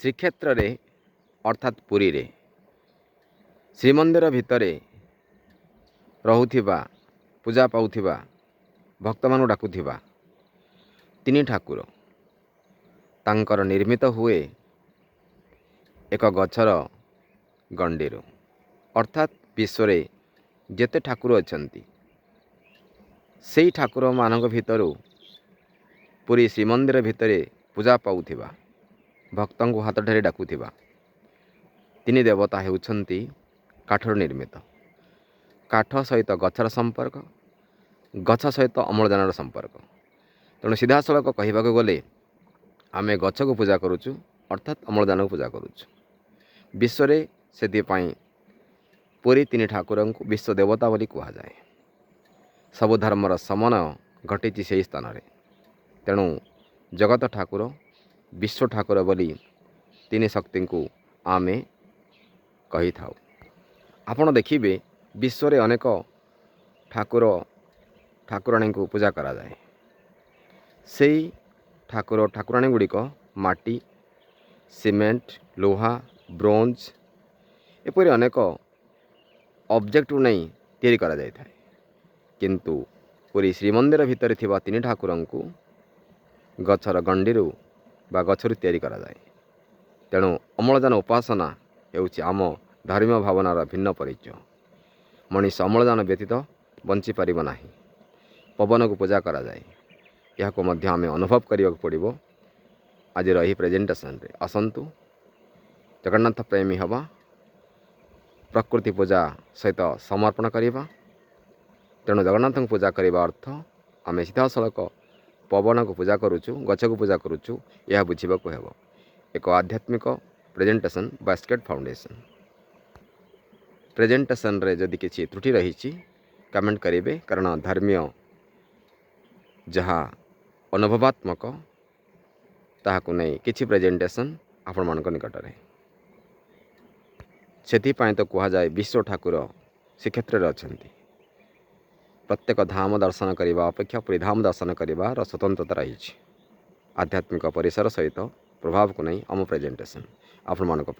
श्रीक्षेत्र अर्थात पुरी रे श्रीमंदिर भितरे रहुथिबा पूजा पाउथिबा भक्त मानु डाकुथिबा तीन ठाकुर तांकर निर्मित हुए एक गछर गंडीरू अर्थात विश्व जेते ठाकुर अछंती सेई ठाकुर मानक भितरु पुरी श्रीमंदिर भितरे पूजा पाउथिबा भक्तों को हाथ ढारी डाकुथिबा तीन देवता हेउछंती काठर निर्मित। काठ सहित गछर संपर्क, गछ सहित अम्लजानर संपर्क। तेणु सीधासलख कहवाक गले आमे गछ को पूजा करुचु अर्थात अम्लजान को पूजा करुचु। विश्व से पुरी तीन ठाकुर को विश्व देवता बोली कहा जाए। सबु धर्मर समन्वय घटी से स्थान में। तेणु जगत ठाकुर विश्व ठाकुर बोली तीन शक्ति को आमे कही थाउ। आपण देखिए विश्व रे अनेक ठाकुर ठाकुराणी को पूजा करा जाए। से ठाकुर ठाकुराणी गुड़िक माटी, सीमेंट, लोहा, ब्रोंज एपरी अनेक ऑब्जेक्ट नहीं तैयारी करा जाए थाए। किंतु पूरी श्रीमंदिर भितर थिबा तीन ठाकुर को गछर गंडीरू बा गछरू तैयारी करा जाए। तेणु अम्लजान उपासना हेउछि आम धार्मिक भावनार भिन्न परिचय। मनीष अम्लजान व्यतीत बंची पारिब नाही। पवन को पूजा करा जाए। यह को मध्य आमे अनुभव करिया पड़िबो। आज रही प्रेजेंटेशन रे आसंतु जगन्नाथ प्रेमी हवा, प्रकृति पूजा सहित समर्पण करिबा। तेणु जगन्नाथ को पूजा करने अर्थ आम सीधासलख पवन को पूजा करुचु, गछ को पूजा करुचु, यह बुझाक हेब। एक आध्यात्मिक प्रेजेंटेशन बास्केट फाउंडेशन। प्रेजेंटेशन रे जदि किसी त्रुटि रही कमेंट करेंगे, कारण धर्मीय जहाँ अनुभवात्मक ताहाकु नहीं किसी प्रेजेंटेशन आपण मानक निकट में से तो कह जाए विश्व ठाकुर श्रीक्षेत्र में अछंती। प्रत्येक धाम दर्शन करने अपेक्षा पुरी धाम दर्शन कर स्वतंत्रता रही। आध्यात्मिक परिसर सहित प्रभाव को नहीं आम प्रेजेंटेशन आपण मानक।